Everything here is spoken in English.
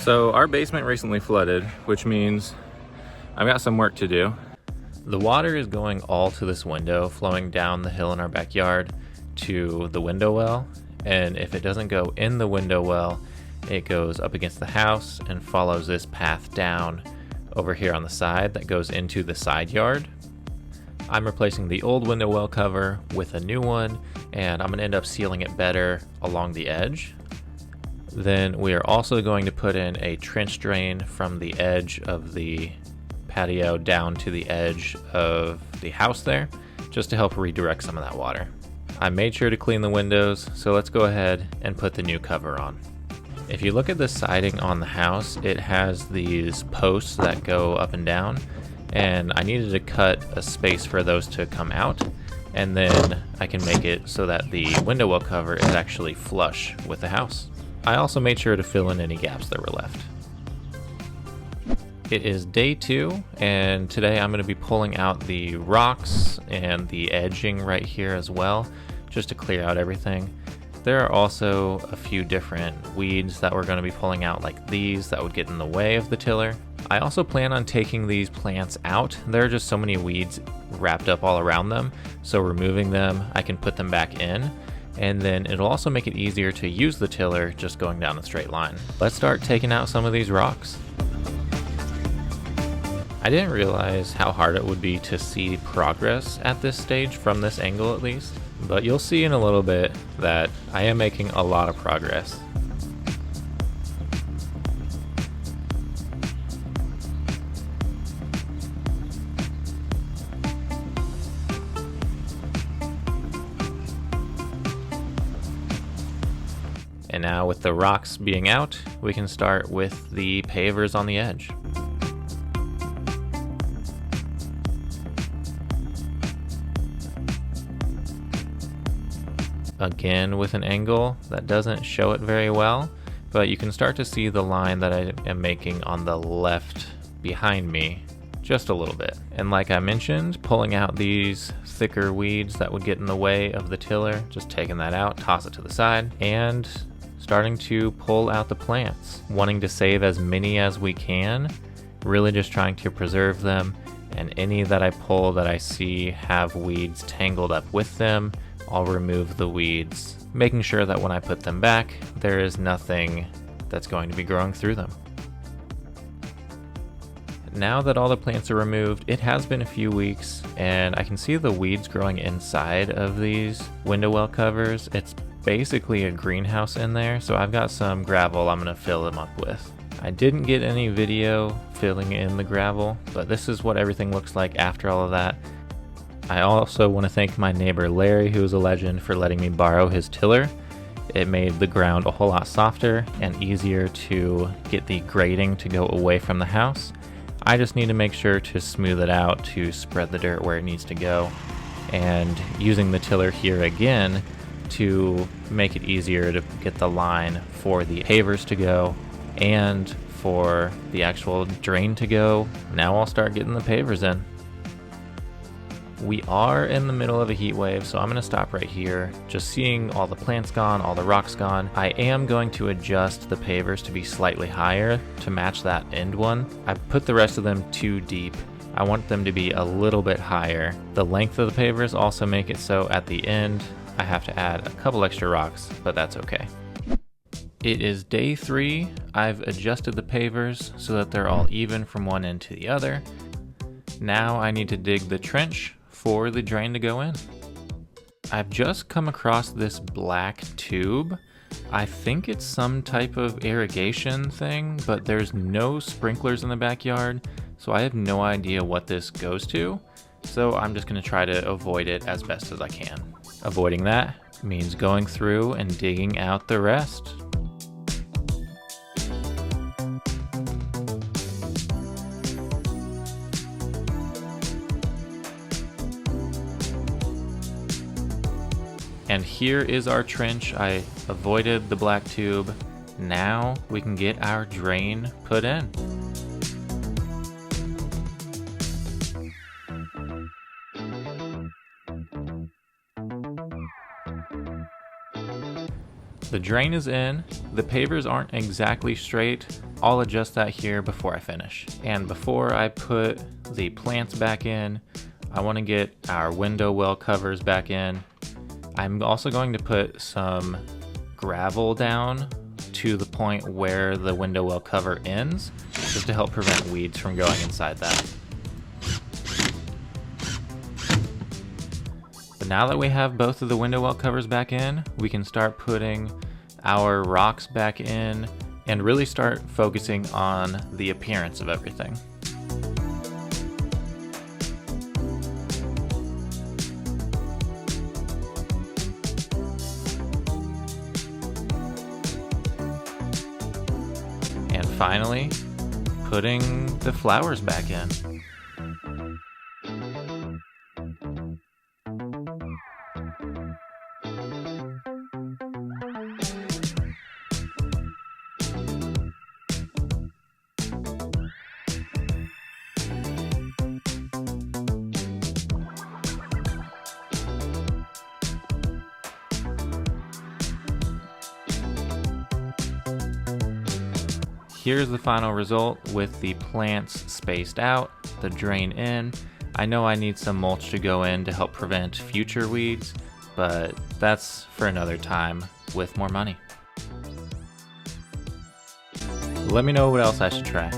So our basement recently flooded, which means I've got some work to do. The water is going all to this window, flowing down the hill in our backyard to the window well. And if it doesn't go in the window well, it goes up against the house and follows this path down over here on the side that goes into the side yard. I'm replacing the old window well cover with a new one, and I'm gonna end up sealing it better along the edge. Then we are also going to put in a trench drain from the edge of the patio down to the edge of the house there, just to help redirect some of that water. I made sure to clean the windows, so let's go ahead and put the new cover on. If you look at the siding on the house, it has these posts that go up and down, and I needed to cut a space for those to come out, and then I can make it so that the window well cover is actually flush with the house. I also made sure to fill in any gaps that were left. It is day 2, and today I'm going to be pulling out the rocks and the edging right here as well, just to clear out everything. There are also a few different weeds that we're going to be pulling out, like these that would get in the way of the tiller. I also plan on taking these plants out. There are just so many weeds wrapped up all around them, so removing them, I can put them back in. And then it'll also make it easier to use the tiller just going down a straight line. Let's start taking out some of these rocks. I didn't realize how hard it would be to see progress at this stage, from this angle at least, but you'll see in a little bit that I am making a lot of progress. And now with the rocks being out, we can start with the pavers on the edge. Again with an angle that doesn't show it very well, but you can start to see the line that I am making on the left behind me just a little bit. And like I mentioned, pulling out these thicker weeds that would get in the way of the tiller, just taking that out, toss it to the side, and starting to pull out the plants, wanting to save as many as we can, really just trying to preserve them, and any that I pull that I see have weeds tangled up with them, I'll remove the weeds, making sure that when I put them back, there is nothing that's going to be growing through them. Now that all the plants are removed, it has been a few weeks, and I can see the weeds growing inside of these window well covers. It's basically a greenhouse in there, so I've got some gravel I'm going to fill them up with. I didn't get any video filling in the gravel, but this is what everything looks like after all of that. I also want to thank my neighbor Larry, who is a legend, for letting me borrow his tiller. It made the ground a whole lot softer and easier to get the grading to go away from the house. I just need to make sure to smooth it out to spread the dirt where it needs to go, and using the tiller here again to make it easier to get the line for the pavers to go and for the actual drain to go. Now I'll start getting the pavers in. We are in the middle of a heat wave, so I'm going to stop right here. Just seeing all the plants gone, all the rocks gone, I am going to adjust the pavers to be slightly higher to match that end one. I put the rest of them too deep. I want them to be a little bit higher. The length of the pavers also make it so at the end I have to add a couple extra rocks, but that's okay. It is day 3. I've adjusted the pavers so that they're all even from one end to the other. Now I need to dig the trench for the drain to go in. I've just come across this black tube. I think it's some type of irrigation thing, but there's no sprinklers in the backyard, so I have no idea what this goes to. So I'm just going to try to avoid it as best as I can. Avoiding that means going through and digging out the rest. And here is our trench. I avoided the black tube. Now we can get our drain put in. The drain is in. The pavers aren't exactly straight. I'll adjust that here before I finish. And before I put the plants back in, I want to get our window well covers back in. I'm also going to put some gravel down to the point where the window well cover ends, just to help prevent weeds from going inside that. But now that we have both of the window well covers back in, we can start putting our rocks back in and really start focusing on the appearance of everything. And finally, putting the flowers back in. Here's the final result with the plants spaced out, the drain in. I know I need some mulch to go in to help prevent future weeds, but that's for another time with more money. Let me know what else I should try.